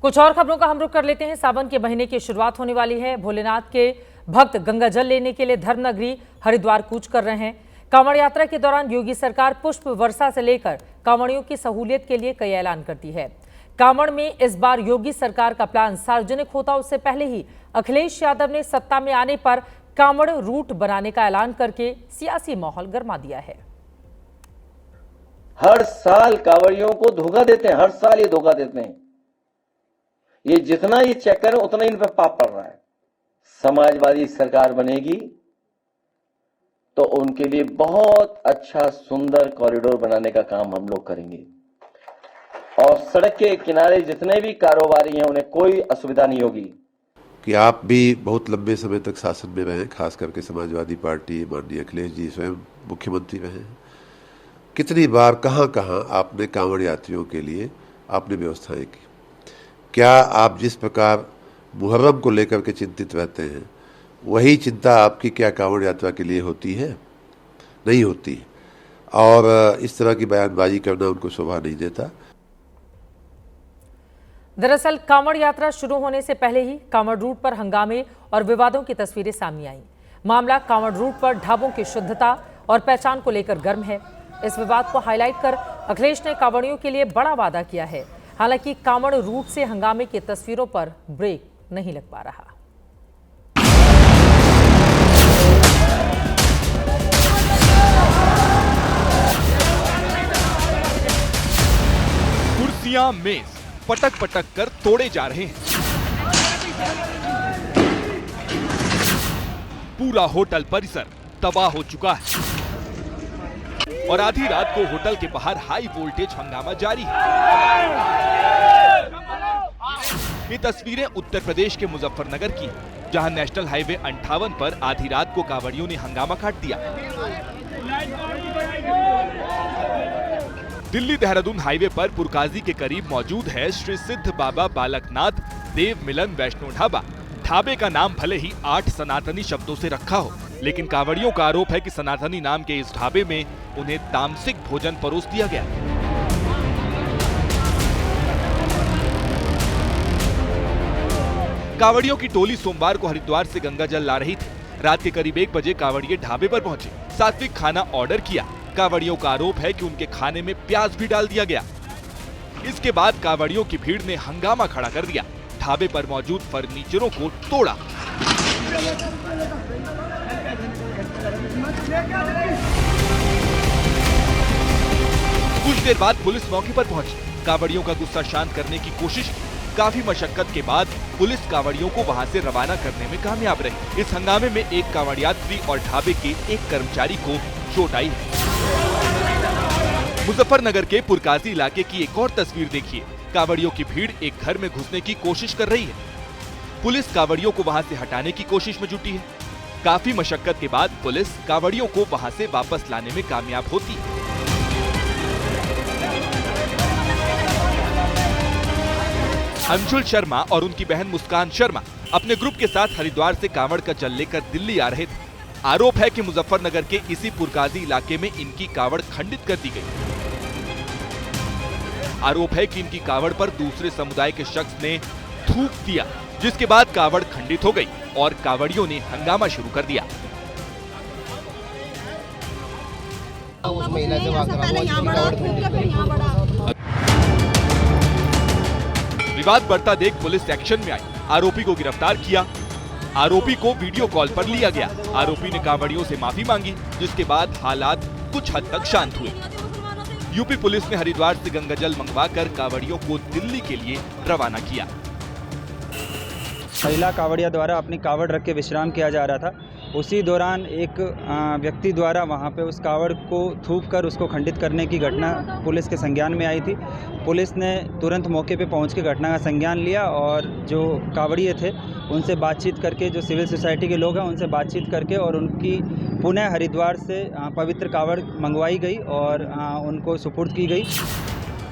कुछ और खबरों का हम रुख कर लेते हैं। सावन के महीने की शुरुआत होने वाली है। भोलेनाथ के भक्त गंगा जल लेने के लिए धर्मनगरी हरिद्वार कूच कर रहे हैं। कांवड़ यात्रा के दौरान योगी सरकार पुष्प वर्षा से लेकर कांवड़ियों की सहूलियत के लिए कई ऐलान करती है। कांवड़ में इस बार योगी सरकार का प्लान सार्वजनिक होता उससे पहले ही अखिलेश यादव ने सत्ता में आने पर कांवड़ रूट बनाने का ऐलान करके सियासी माहौल गर्मा दिया है। हर साल कांवड़ियों को धोखा देते हैं, हर साल ये धोखा देते हैं। ये जितना ये चेक करें उतना इन पर पाप पड़ रहा है। समाजवादी सरकार बनेगी तो उनके लिए बहुत अच्छा सुंदर कॉरिडोर बनाने का काम हम लोग करेंगे और सड़क के किनारे जितने भी कारोबारी हैं उन्हें कोई असुविधा नहीं होगी। कि आप भी बहुत लंबे समय तक शासन में रहे, खास करके समाजवादी पार्टी, माननीय अखिलेश जी स्वयं मुख्यमंत्री रहे हैं। कितनी बार कहां कहां आपने कांवड़ यात्रियों के लिए आपने व्यवस्थाएं की? क्या आप जिस प्रकार मुहर्रम को लेकर के चिंतित रहते हैं वही चिंता आपकी क्या कांवड़ यात्रा के लिए होती है? नहीं होती। और इस तरह की बयानबाजी करना उनको शोभा नहीं देता। दरअसल कांवड़ यात्रा शुरू होने से पहले ही कांवड़ रूट पर हंगामे और विवादों की तस्वीरें सामने आईं। मामला कांवड़ रूट पर ढाबों की शुद्धता और पहचान को लेकर गर्म है। इस विवाद को हाईलाइट कर अखिलेश ने कांवड़ियों के लिए बड़ा वादा किया है। हालांकि कांवड़ रूट से हंगामे की तस्वीरों पर ब्रेक नहीं लग पा रहा। कुर्सियां मेज पटक पटक कर तोड़े जा रहे हैं। पूरा होटल परिसर तबाह हो चुका है और आधी रात को होटल के बाहर हाई वोल्टेज हंगामा जारी है। ये तस्वीरें उत्तर प्रदेश के मुजफ्फरनगर की, जहां नेशनल हाईवे 58 पर आधी रात को कांवड़ियों ने हंगामा काट दिया। दिल्ली देहरादून हाईवे पर पुरकाजी के करीब मौजूद है श्री सिद्ध बाबा बालकनाथ देव मिलन वैष्णो ढाबा। ढाबे का नाम भले ही 8 सनातनी शब्दों से रखा हो, लेकिन कांवड़ियों का आरोप है कि सनातनी नाम के इस ढाबे में उन्हें तामसिक भोजन परोस दिया गया। कांवड़ियों की टोली सोमवार को हरिद्वार से गंगा जल ला रही थी। रात के करीब 1 बजे कांवड़िये ढाबे पर पहुंचे, सात्विक खाना ऑर्डर किया। कांवड़ियों का आरोप है कि उनके खाने में प्याज भी डाल दिया गया। इसके बाद कांवड़ियों की भीड़ ने हंगामा खड़ा कर दिया, ढाबे पर मौजूद फर्नीचरों को तोड़ा। कुछ देर बाद पुलिस मौके पर पहुंची। कांवड़ियों का गुस्सा शांत करने की कोशिश की। काफी मशक्कत के बाद पुलिस कांवड़ियों को वहां से रवाना करने में कामयाब रही। इस हंगामे में एक कांवड़ यात्री और ढाबे के एक कर्मचारी को चोट आई है। मुजफ्फरनगर के पुरकाजी इलाके की एक और तस्वीर देखिए। कांवड़ियों की भीड़ एक घर में घुसने की कोशिश कर रही है। पुलिस कांवड़ियों को वहां से हटाने की कोशिश में जुटी है। काफी मशक्कत के बाद पुलिस कांवड़ियों को वहां से वापस लाने में कामयाब होती है। अंशुल शर्मा और उनकी बहन मुस्कान शर्मा अपने ग्रुप के साथ हरिद्वार से कांवड़ का जल लेकर दिल्ली आ रहे थे। आरोप है कि मुजफ्फरनगर के इसी पुरकाजी इलाके में इनकी कांवड़ खंडित कर दी गई। आरोप है कि इनकी कांवड़ पर दूसरे समुदाय के शख्स ने थूक दिया, जिसके बाद कांवड़ खंडित हो गई और कांवड़ियों ने हंगामा शुरू कर दिया। विवाद बढ़ता देख पुलिस एक्शन में आई, आरोपी को गिरफ्तार किया। आरोपी को वीडियो कॉल पर लिया गया। आरोपी ने कांवड़ियों से माफी मांगी, जिसके बाद हालात कुछ हद तक शांत हुए। यूपी पुलिस ने हरिद्वार से गंगाजल मंगवाकर कांवड़ियों को दिल्ली के लिए रवाना किया। महिला कांवड़िया द्वारा अपनी कांवड़ रख के विश्राम किया जा रहा था। उसी दौरान एक व्यक्ति द्वारा वहां पे उस कांवड़ को थूक कर उसको खंडित करने की घटना पुलिस के संज्ञान में आई थी। पुलिस ने तुरंत मौके पे पहुंच के घटना का संज्ञान लिया और जो कांवड़िये थे उनसे बातचीत करके, जो सिविल सोसाइटी के लोग हैं उनसे बातचीत करके और उनकी पुनः हरिद्वार से पवित्र कांवड़ मंगवाई गई और उनको सुपुर्द की गई।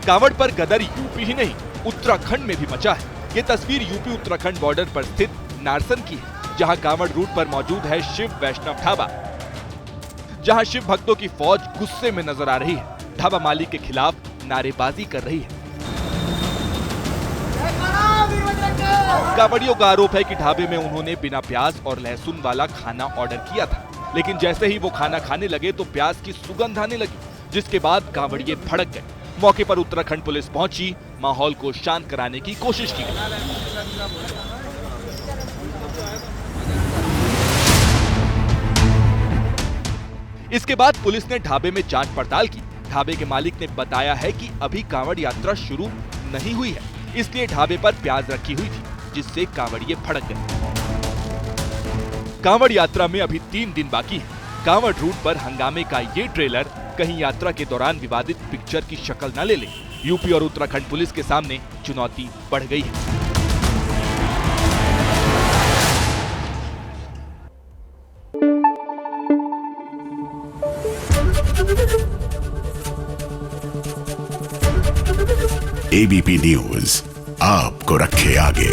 कांवड़ पर गदरी यूपी ही नहीं उत्तराखंड में भी मचा है। ये तस्वीर यूपी उत्तराखंड बॉर्डर पर स्थित नारसन की है, जहां कांवड़ रूट पर मौजूद है शिव वैष्णव ढाबा, जहां शिव भक्तों की फौज गुस्से में नजर आ रही है। ढाबा मालिक के खिलाफ नारेबाजी कर रही है। कांवड़ियों का आरोप है कि ढाबे में उन्होंने बिना प्याज और लहसुन वाला खाना ऑर्डर किया था, लेकिन जैसे ही वो खाना खाने लगे तो प्याज की सुगंध आने लगी, जिसके बाद कांवड़िए भड़क गए। मौके पर उत्तराखंड पुलिस पहुंची, माहौल को शांत कराने की कोशिश की गई। इसके बाद पुलिस ने ढाबे में जांच पड़ताल की। ढाबे के मालिक ने बताया है कि अभी कांवड़ यात्रा शुरू नहीं हुई है, इसलिए ढाबे पर प्याज रखी हुई थी, जिससे कांवड़िए भड़क गए। कांवड़ यात्रा में अभी 3 दिन बाकी है। कांवड़ रूट पर हंगामे का ये ट्रेलर कहीं यात्रा के दौरान विवादित पिक्चर की शक्ल न ले ले। यूपी और उत्तराखंड पुलिस के सामने चुनौती बढ़ गई है। एबीपी न्यूज आपको रखे आगे।